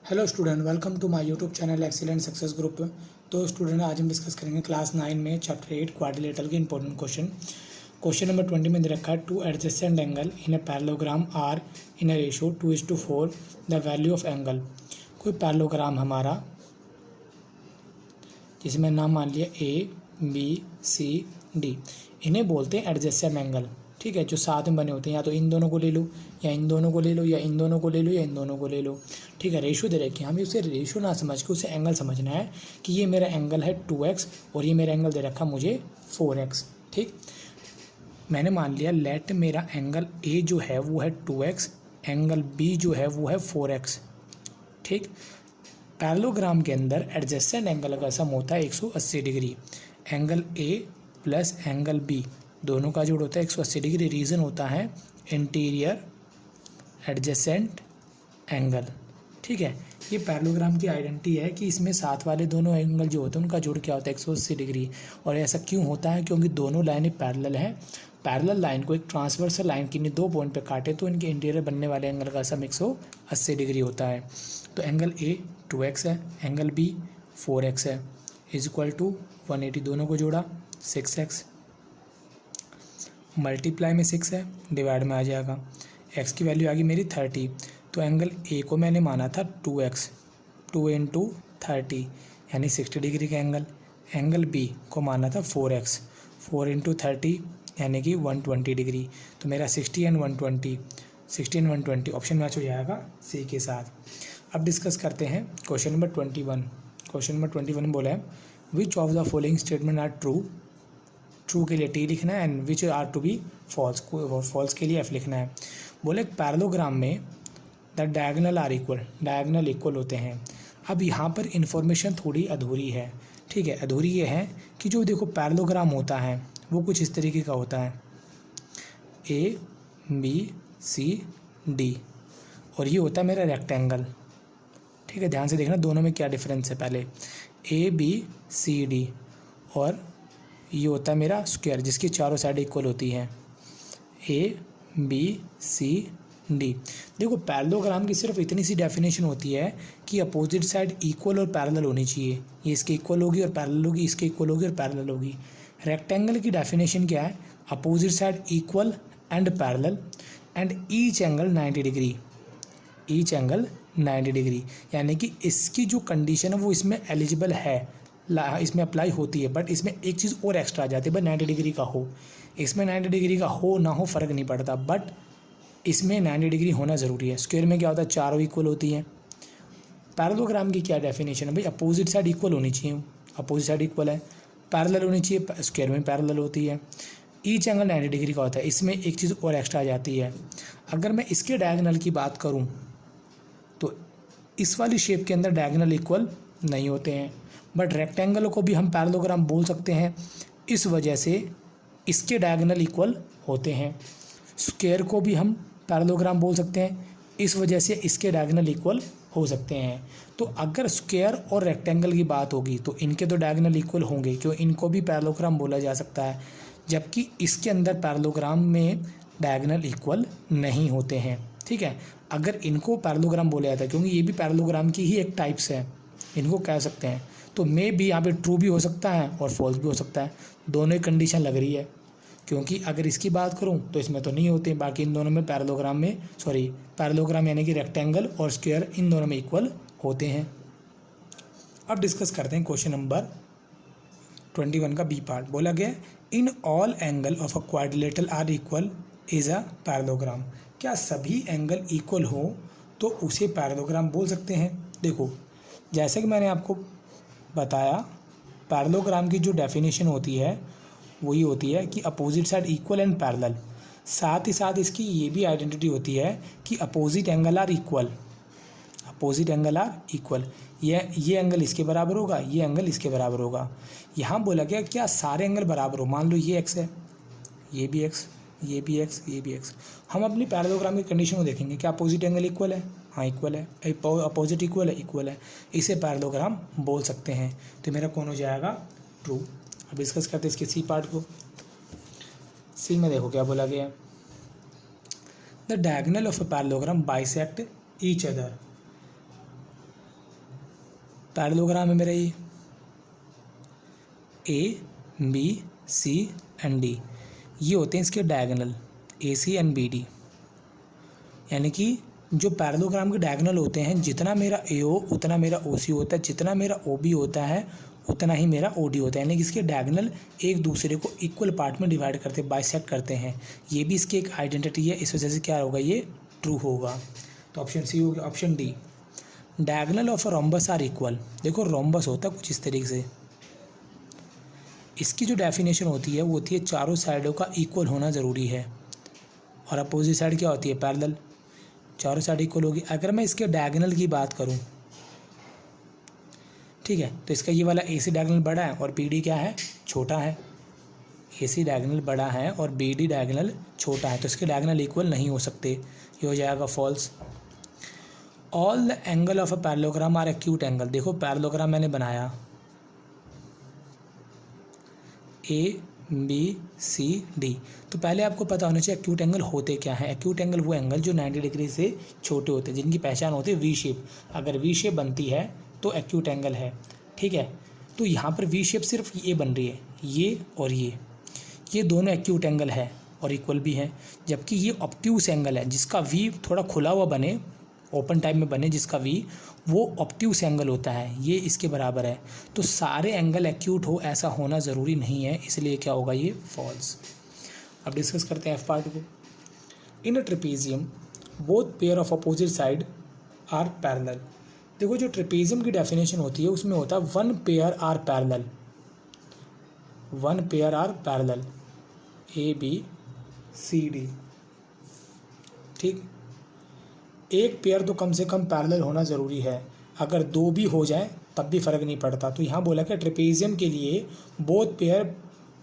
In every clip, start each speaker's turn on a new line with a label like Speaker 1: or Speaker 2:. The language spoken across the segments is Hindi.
Speaker 1: Hello student, welcome to my YouTube channel excellent success group. तो स्टूडेंट, आज हम डिस्कस करेंगे क्लास 9 में चैप्टर 8 क्वाड्रिलेटरल के इंपॉर्टेंट क्वेश्चन नंबर 20 में दे रखा है two adjacent angle in a parallelogram are in a ratio 2:4 the value of angle. कोई पैरेललोग्राम हमारा जिसमें नाम मान लिया ए बी सी डी, इन्हें बोलते हैं एडजेसेंट एंगल। ठीक है, जो साथ में बने होते हैं, या तो इन दोनों को ले लो या इन दोनों को ले लो या इन दोनों को ले लो या इन दोनों को ले लो। ठीक है, रेशो दे रखी है, हमें उसे रेशो ना समझ के उसे एंगल समझना है कि ये मेरा एंगल है 2x और ये मेरा एंगल दे रखा मुझे 4x। ठीक, मैंने मान लिया लेट मेरा एंगल ए जो है वो है 2x, एंगल बी जो है वो है 4x। ठीक, पैरेललोग्राम के अंदर एडजेसेंट एंगल का सम होता है 180 degree. Angle A plus angle B दोनों का जोड़ होता है 180 डिग्री। रीज़न होता है इंटीरियर एडजेसेंट एंगल। ठीक है, ये पैरेललोग्राम की आइडेंटिटी है कि इसमें साथ वाले दोनों एंगल जो होते हैं उनका जोड़ क्या होता है 180 डिग्री। और ऐसा क्यों होता है? क्योंकि दोनों लाइनें पैरेलल हैं। पैरेलल लाइन को एक ट्रांसवर्सल लाइन की दो पॉइंट पे काटे तो इनके इंटीरियर बनने वाले एंगल का सम 180 डिग्री होता है। तो एंगल ए 2x है, एंगल बी 4x है, इज इक्वल टू 180, दोनों को जोड़ा 6x, मल्टीप्लाई में 6 है, डिवाइड में आ जाएगा, x की वैल्यू आ गई मेरी 30। तो एंगल ए को मैंने माना था 2x, 2 इंटू 30 यानी 60 डिग्री का एंगल। एंगल बी को माना था 4x, 4 इंटू 30 यानी कि 120 डिग्री। तो मेरा 60 एंड 120, 60 एंड 120 ऑप्शन मैच हो जाएगा सी के साथ। अब डिस्कस करते हैं क्वेश्चन नंबर 21। क्वेश्चन नंबर 21 बोला है which of the following statement are true. True के लिए टी लिखना है and which are to be false, false के लिए एफ लिखना है। बोले पैरेललोग्राम में the diagonal are equal, diagonal equal होते हैं। अब यहाँ पर इंफॉर्मेशन थोड़ी अधूरी है। ठीक है, अधूरी ये है कि जो देखो पैरेललोग्राम होता है वो कुछ इस तरीके का होता है, ए बी सी डी, और ये होता है मेरा रेक्टेंगल। ठीक है, ध्यान से देखना दोनों में क्या डिफरेंस है। पहले ए बी सी डी, और ये होता है मेरा स्क्वायर जिसकी चारों साइड इक्वल होती हैं, ए बी सी डी। देखो पैरेललोग्राम की सिर्फ इतनी सी डेफिनेशन होती है कि अपोजिट साइड इक्वल और पैरेलल होनी चाहिए। ये इसके इक्वल होगी और पैरेलल होगी, इसके इक्वल होगी और पैरेलल होगी। रेक्टेंगल की डेफिनेशन क्या है? Opposite side equal and parallel and each angle 90 degree, each angle 90 degree. यानी कि इसकी जो कंडीशन है वो इसमें एलिजिबल है, इसमें अप्लाई होती है। बट इसमें एक चीज़ और एक्स्ट्रा आ जाती है, भाई 90 डिग्री का हो। इसमें 90 डिग्री का हो ना हो फ़र्क नहीं पड़ता, बट इसमें 90 डिग्री होना ज़रूरी है। स्क्वायर में क्या होता है, चारों इक्वल होती हैं। पैरेललोग्राम की क्या डेफिनेशन है? भाई अपोजिट साइड इक्वल होनी चाहिए, अपोजिट साइड इक्वल है, पैरेलल होनी चाहिए, स्क्वायर में पैरेलल होती है। ईच एंगल 90 डिग्री का होता है। इसमें एक चीज़ और एक्स्ट्रा आ जाती है, अगर मैं इसके डायगोनल की बात करूँ तो इस वाली शेप के अंदर डायगोनल इक्वल नहीं होते हैं। बट रेक्टेंगल को भी हम पैरेललोग्राम बोल सकते हैं, इस वजह से इसके डायगोनल इक्वल होते हैं। स्क्वायर को भी हम पैरेललोग्राम बोल सकते हैं, इस वजह से इसके डायगोनल इक्वल हो सकते हैं। तो अगर स्क्वायर और रेक्टेंगल की बात होगी तो इनके तो डायगोनल इक्वल होंगे, क्यों इनको भी पैरेललोग्राम बोला जा सकता है। जबकि इसके अंदर पैरेललोग्राम में डायगोनल इक्वल नहीं होते हैं। ठीक है, अगर इनको पैरेललोग्राम बोला जाता है, क्योंकि ये भी पैरेललोग्राम की ही एक टाइप्स है, इनको कह सकते हैं। तो मे भी यहाँ पे ट्रू भी हो सकता है और फॉल्स भी हो सकता है, दोनों ही कंडीशन लग रही है। क्योंकि अगर इसकी बात करूँ तो इसमें तो नहीं होते, बाकी इन दोनों में पैरेललोग्राम में पैरेललोग्राम यानी कि रेक्टेंगल और स्क्वायर इन दोनों में इक्वल होते हैं। अब डिस्कस करते हैं क्वेश्चन नंबर 21 का बी पार्ट। बोला गया in all angle of a quadrilateral are equal is a parallelogram. क्या सभी एंगल इक्वल हो तो उसे पैरेललोग्राम बोल सकते हैं? देखो, जैसे कि मैंने आपको बताया, पैरेललोग्राम की जो डेफिनेशन होती है वही होती है कि opposite side equal and parallel. साथ ही साथ इसकी ये भी आइडेंटिटी होती है कि opposite angle are equal, opposite angle are equal. ये एंगल इसके बराबर होगा, ये एंगल इसके बराबर होगा। यहाँ बोला गया क्या सारे एंगल बराबर हो। मान लो ये एक्स है, ये भी एक्स, ये भी एक्स, ये भी एक्स। हम अपनी पैरेललोग्राम की कंडीशन को देखेंगे, क्या अपोजिट एंगल इक्वल है? हाँ इक्वल है। अपोजिट इक्वल है, इक्वल है, इसे पैरेललोग्राम बोल सकते हैं। तो मेरा कौन हो जाएगा? ट्रू। अब डिस्कस करते हैं इसके सी पार्ट को। सी में देखो क्या बोला गया, the diagonal of a parallelogram bisect each other. Parallelogram है मेरा ये, A B C and D, ये होते हैं इसके diagonal A C and B D. यानी कि जो पैरेललोग्राम के डायगोनल होते हैं, जितना मेरा ए ओ उतना मेरा ओ सी होता है, जितना मेरा ओ बी होता है उतना ही मेरा ओ डी होता है। यानी कि इसके डायगोनल एक दूसरे को इक्वल पार्ट में डिवाइड करते, बाइसेक्ट करते हैं। ये भी इसकी एक आइडेंटिटी है, इस वजह से क्या होगा, ये ट्रू होगा। तो ऑप्शन सी हो गया। Option D, diagonal of a rhombus are equal. देखो रोम्बस होता है कुछ इस तरीके से, इसकी जो डेफिनेशन होती है वो होती है चारों साइडों का इक्वल होना ज़रूरी है, और अपोजिट साइड क्या होती है, पैरेलल। चारों साइड इक्वल होगी। अगर मैं इसके डायगोनल की बात करूं, ठीक है, तो इसका ये वाला ए सी डायगोनल बड़ा है और बी डी क्या है, छोटा है। ए सी डायगोनल बड़ा है और बी डी डायगोनल छोटा है, तो इसके डायगोनल इक्वल नहीं हो सकते, ये हो जाएगा false. All the angle of a parallelogram are acute angle. देखो पैरेललोग्राम मैंने बनाया ए बी सी डी, तो पहले आपको पता होना चाहिए एक्यूट एंगल होते क्या है। एक्यूट एंगल वो एंगल जो 90 डिग्री से छोटे होते हैं, जिनकी पहचान होती है वी शेप। अगर वी शेप बनती है तो एक्यूट एंगल है, ठीक है। तो यहाँ पर वी शेप सिर्फ ये बन रही है, ये और ये दोनों एक्यूट एंगल है और इक्वल भी है। जबकि ये ऑब्ट्यूस एंगल है, जिसका वी थोड़ा खुला हुआ बने, ओपन टाइप में बने, जिसका वी वो ऑब्ट्यूस एंगल होता है, ये इसके बराबर है। तो सारे एंगल एक्यूट हो ऐसा होना ज़रूरी नहीं है, इसलिए क्या होगा, ये फॉल्स। अब डिस्कस करते हैं एफ पार्ट को। In a trapezium both pair of opposite side are parallel. देखो जो ट्रेपेजियम की डेफिनेशन होती है उसमें होता है one pair are parallel, one pair are parallel, A B C D, ठीक। एक पेयर तो कम से कम पैरेलल होना ज़रूरी है, अगर दो भी हो जाए तब भी फ़र्क नहीं पड़ता। तो यहाँ बोला कि ट्रेपेजियम के लिए both pair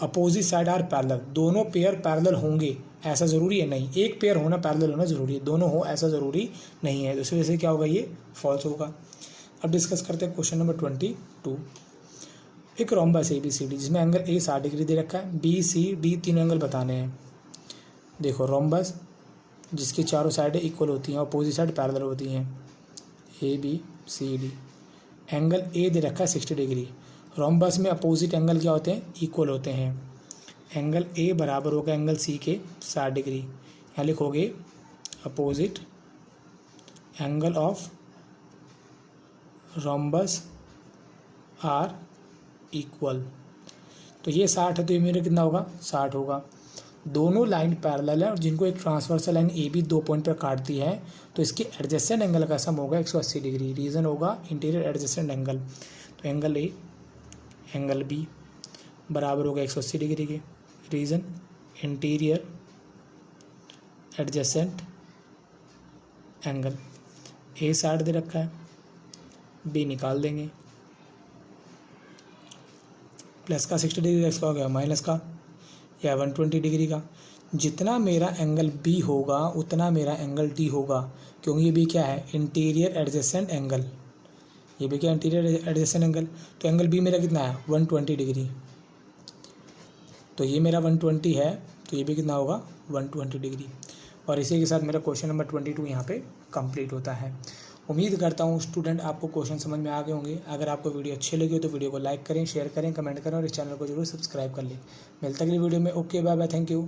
Speaker 1: opposite side are parallel, दोनों पेयर पैरेलल होंगे ऐसा ज़रूरी है नहीं, एक पेयर होना पैरेलल होना ज़रूरी है, दोनों हो ऐसा ज़रूरी नहीं है। तो इस वजह से क्या होगा, ये फॉल्स होगा। अब डिस्कस करते हैं क्वेश्चन नंबर 22। एक rhombus A B C D जिसमें एंगल ए 60 डिग्री दे रखा है, बी सी डी तीन एंगल बताने हैं। देखो रोम्बस जिसकी चारों साइडें इक्वल होती हैं, अपोजिट साइड पैरेलल होती हैं, A B C D. Angle A दे रखा है 60 डिग्री। रोम्बस में अपोजिट एंगल क्या होते हैं, इक्वल होते हैं। एंगल ए बराबर होगा एंगल सी के 60 डिग्री। यहाँ लिखोगे opposite angle of rhombus are equal. तो ये 60 है, तो ये मेरा कितना होगा, 60 होगा। दोनों लाइन पैरेलल है और जिनको एक transversal line A B 2 point पर काटती है, तो इसके एडजेसेंट एंगल का सम होगा 180 डिग्री। रीज़न होगा इंटीरियर एडजेसेंट एंगल। तो एंगल ए एंगल बी बराबर होगा 180 डिग्री के। Reason interior adjacent angle. A 60 दे रखा है, बी निकाल देंगे, प्लस का 60 डिग्री, एक्स का हो गया माइनस का या 120 डिग्री का। जितना मेरा एंगल बी होगा उतना मेरा एंगल डी होगा, क्योंकि ये भी क्या है, इंटीरियर एडजेसेंट एंगल। ये भी क्या, इंटीरियर एडजेसेंट एंगल। तो एंगल बी मेरा कितना है, 120 डिग्री। तो ये मेरा 120 है, तो ये भी कितना होगा, 120 डिग्री। और इसी के साथ मेरा क्वेश्चन नंबर 22 यहाँ पे कंप्लीट होता है। उम्मीद करता हूँ स्टूडेंट आपको क्वेश्चन समझ में आ गए होंगे। अगर आपको वीडियो अच्छी लगी हो तो वीडियो को लाइक करें, शेयर करें, कमेंट करें और इस चैनल को जरूर सब्सक्राइब कर लें। मिलता है अगली वीडियो में। Okay bye bye, thank you.